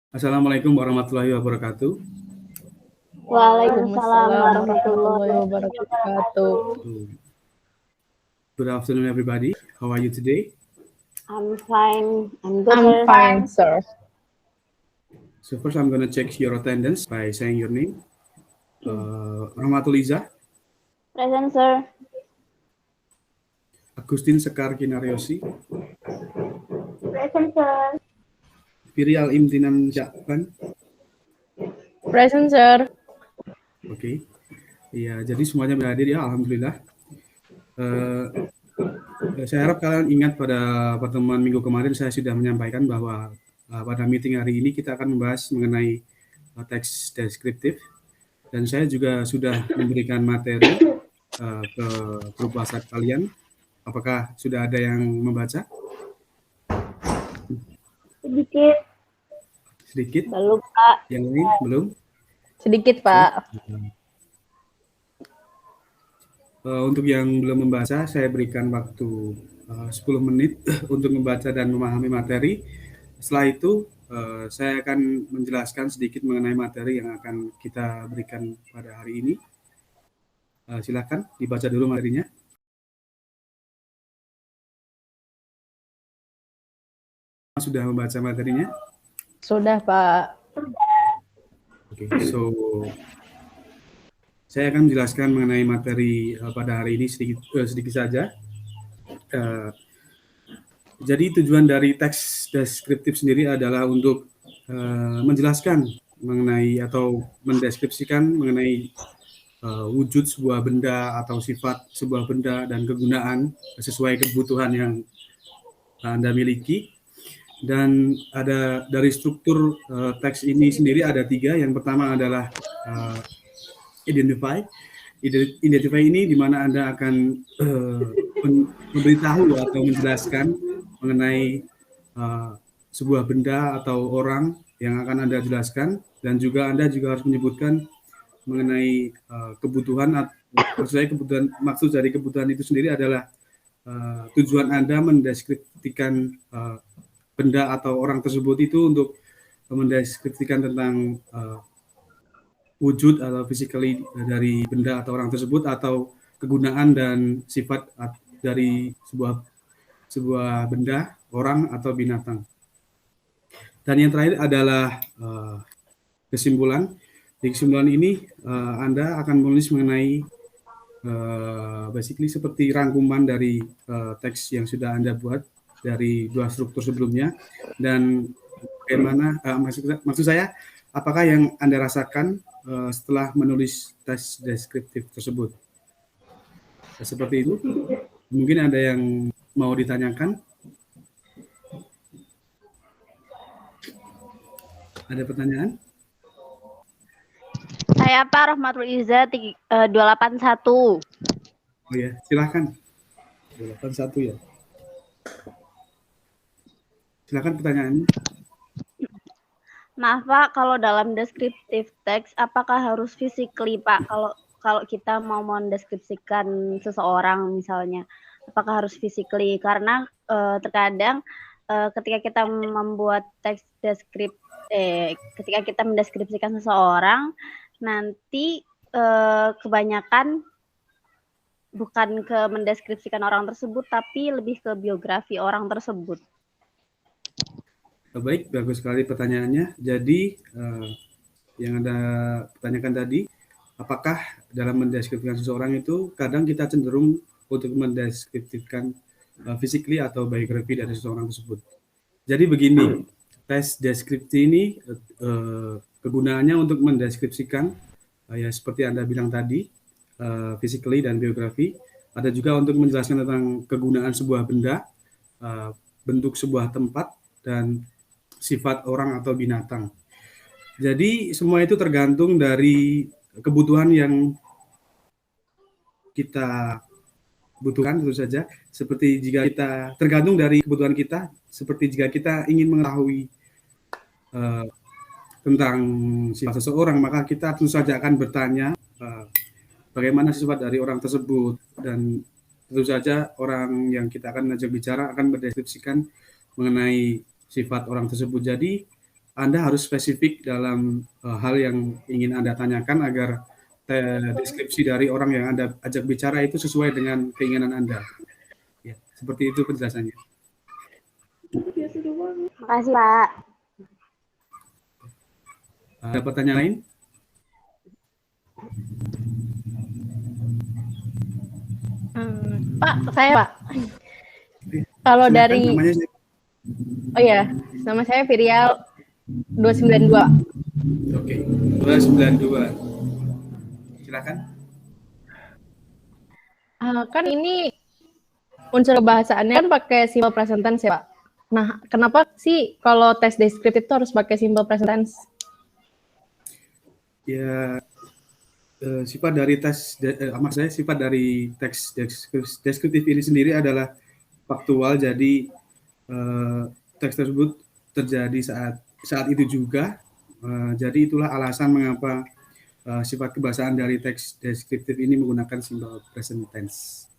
Assalamualaikum warahmatullahi wabarakatuh. Waalaikumsalam Waalaikumsalam warahmatullahi warahmatullahi wabarakatuh. wabarakatuh. Good afternoon, everybody. How are you today? I'm fine. I'm good, I'm sir. fine, sir. So first, I'm going to check your attendance by saying your name. Rahmatuliza, Present, sir. Agustin Sekar Kinaryosi, Present, sir. Pirial Imtinan Syakban. Present, sir. Oke. Iya, jadi semuanya berhadir ya, alhamdulillah. Saya harap kalian ingat pada pertemuan minggu kemarin saya sudah menyampaikan bahwa pada meeting hari ini kita akan membahas mengenai teks deskriptif, dan saya juga sudah memberikan materi ke grup WhatsApp kalian. Apakah sudah ada yang membaca? Sedikit. Sedikit? Belum, Pak. Yang lain belum? Sedikit, Pak. Untuk yang belum membaca, saya berikan waktu 10 menit untuk membaca dan memahami materi. Setelah itu, saya akan menjelaskan sedikit mengenai materi yang akan kita berikan pada hari ini. Silakan dibaca dulu materinya. Sudah membaca materinya? Sudah, Pak. Oke, so saya akan menjelaskan mengenai materi pada hari ini sedikit saja. Jadi tujuan dari teks deskriptif sendiri adalah untuk menjelaskan mengenai atau mendeskripsikan mengenai wujud sebuah benda atau sifat sebuah benda dan kegunaan sesuai kebutuhan yang Anda miliki. Dan ada dari struktur teks ini sendiri ada 3. Yang pertama adalah identify. Identify ini di mana Anda akan memberitahu atau menjelaskan mengenai sebuah benda atau orang yang akan Anda jelaskan, dan juga Anda juga harus menyebutkan mengenai kebutuhan. Maksud dari kebutuhan itu sendiri adalah tujuan Anda mendeskripsikan benda atau orang tersebut itu untuk mendeskripsikan tentang wujud atau physically dari benda atau orang tersebut, atau kegunaan dan sifat dari sebuah benda, orang atau binatang. Dan yang terakhir adalah kesimpulan. Di kesimpulan ini Anda akan menulis mengenai basically seperti rangkuman dari teks yang sudah Anda buat dari 2 struktur sebelumnya, dan bagaimana maksud saya apakah yang Anda rasakan setelah menulis teks deskriptif tersebut. Seperti itu. Mungkin ada yang mau ditanyakan? Ada pertanyaan? Saya Pak Rahmatuliza 281. Oh ya, silakan. 281 ya. Silakan pertanyaannya. Maaf, Pak, kalau dalam deskriptif teks apakah harus physically, Pak? Kalau kita mau mendeskripsikan seseorang misalnya, apakah harus physically? Karena terkadang ketika kita membuat teks ketika kita mendeskripsikan seseorang, nanti kebanyakan bukan ke mendeskripsikan orang tersebut, tapi lebih ke biografi orang tersebut. Baik, bagus sekali pertanyaannya. Jadi yang Anda pertanyakan tadi, apakah dalam mendeskripsikan seseorang itu kadang kita cenderung untuk mendeskripsikan physically atau biografi dari seseorang tersebut. Jadi begini, tes deskripsi ini kegunaannya untuk mendeskripsikan ya seperti Anda bilang tadi, physically dan biografi. Ada juga untuk menjelaskan tentang kegunaan sebuah benda, bentuk sebuah tempat, dan sifat orang atau binatang. Jadi semua itu tergantung dari kebutuhan yang kita butuhkan, tentu saja. Seperti jika kita tergantung dari kebutuhan kita, seperti jika kita ingin mengetahui tentang sifat seseorang, maka kita tentu saja akan bertanya bagaimana sifat dari orang tersebut, dan tentu saja orang yang kita akan ajak bicara akan mendeskripsikan mengenai sifat orang tersebut. Jadi Anda harus spesifik dalam hal yang ingin Anda tanyakan agar deskripsi dari orang yang Anda ajak bicara itu sesuai dengan keinginan Anda. Ya, seperti itu penjelasannya. Makasih, Pak. Ada pertanyaan lain? Pak, saya Pak. Kalau Silakan, dari, namanya siapa? oh ya, nama saya Virial 292. Oke, 292. Silakan. Kan ini unsur bahasaannya kan pakai simple present tense ya Pak. Nah, kenapa sih kalau tes deskriptif itu harus pakai simple present tense? Ya, sifat dari maksud saya sifat dari teks deskriptif ini sendiri adalah faktual, jadi teks tersebut terjadi saat itu juga. Jadi itulah alasan mengapa sifat kebahasaan dari teks deskriptif ini menggunakan simple present tense.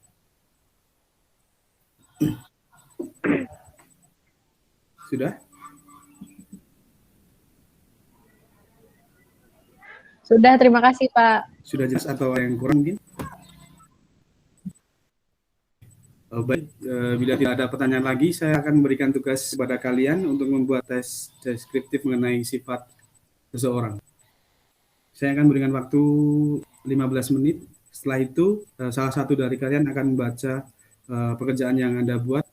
Sudah? Sudah, terima kasih Pak. Sudah jelas atau yang kurang mungkin? Baik, bila tidak ada pertanyaan lagi, saya akan memberikan tugas kepada kalian untuk membuat tes deskriptif mengenai sifat seseorang. Saya akan berikan waktu 15 menit. Setelah itu, salah satu dari kalian akan membaca pekerjaan yang Anda buat,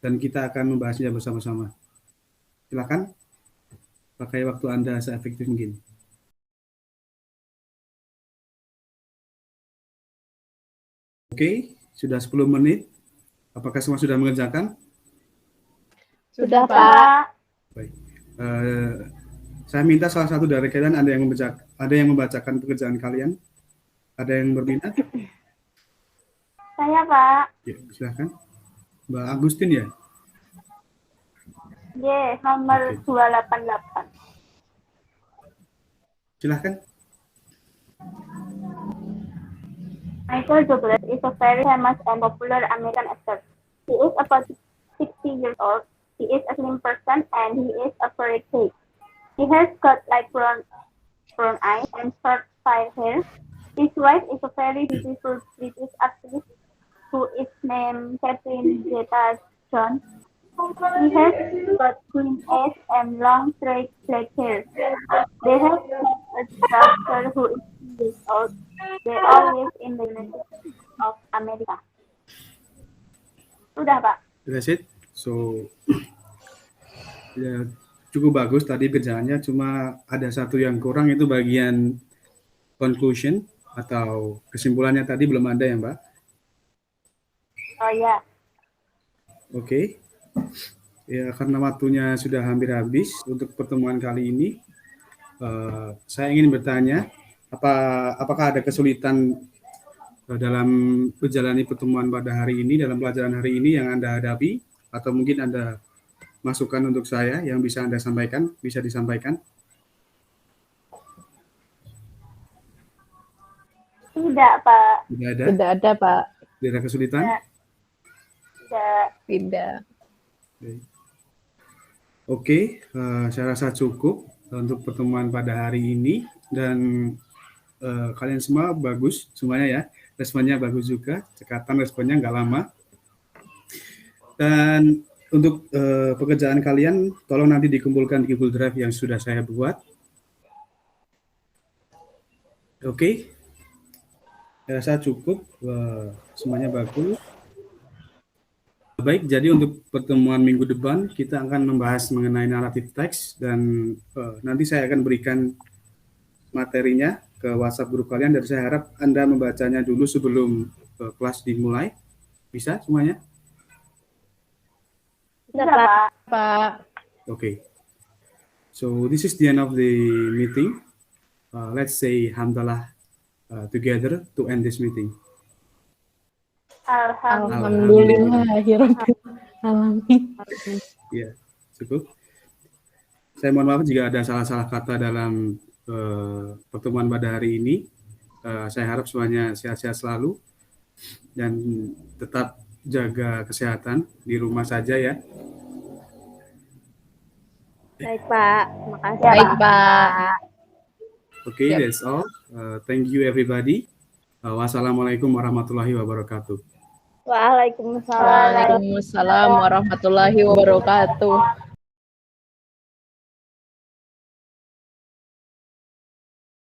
dan kita akan membahasnya bersama-sama. Silakan, pakai waktu Anda seefektif mungkin. Oke, sudah 10 menit. Apakah semua sudah mengerjakan? Sudah, Pak. Baik. Saya minta salah satu dari kalian ada yang membacakan pekerjaan kalian. Ada yang berminat? Saya, Pak. Ya, silakan. Mbak Agustin ya? Yes, nomor Oke. 288. Silakan. Michael Douglas is a very famous and popular American actor. He is about 60 years old. He is a slim person and he is a very thick. He has got like brown eyes and short fair hair. His wife is a very beautiful British actress who is named Catherine Zeta-Jones. He has got green eyes and long straight black hair. They have a daughter who is 2 years old. They all live in the United States of America. Sudah, Pak. That's it. So, ya, cukup bagus tadi kerjaannya. Cuma ada satu yang kurang, itu bagian conclusion atau kesimpulannya tadi belum ada ya, Mbak? Oh ya. Oke. Ya, karena waktunya sudah hampir habis untuk pertemuan kali ini, saya ingin bertanya, apakah ada kesulitan dalam menjalani pertemuan pada hari ini, dalam pelajaran hari ini yang Anda hadapi, atau mungkin ada masukan untuk saya yang bisa Anda sampaikan, bisa disampaikan? Tidak, Pak. Tidak ada? Tidak ada Pak. Tidak ada kesulitan? Tidak. Tidak. Oke, saya rasa cukup untuk pertemuan pada hari ini, dan kalian semua bagus semuanya ya, responnya bagus juga, cekatan responnya nggak lama. Dan untuk pekerjaan kalian, tolong nanti dikumpulkan di Google Drive yang sudah saya buat. Oke, saya rasa cukup, semuanya bagus. Baik, jadi untuk pertemuan minggu depan kita akan membahas mengenai naratif teks, dan nanti saya akan berikan materinya ke WhatsApp grup kalian, dan saya harap Anda membacanya dulu sebelum kelas dimulai. Bisa semuanya? Bisa, Pak. Pak. Okay. So this is the end of the meeting. Let's say hamdalah together to end this meeting. Alhamdulillahirobbilalamin. Ya, cukup. Saya mohon maaf jika ada salah-salah kata dalam pertemuan pada hari ini. Saya harap semuanya sehat-sehat selalu dan tetap jaga kesehatan di rumah saja ya. Baik, Pak. Makasih. Baik, Pak. Okay, Yep. that's all. Thank you everybody. Wassalamualaikum warahmatullahi wabarakatuh. Waalaikumsalam. Waalaikumsalam warahmatullahi wabarakatuh.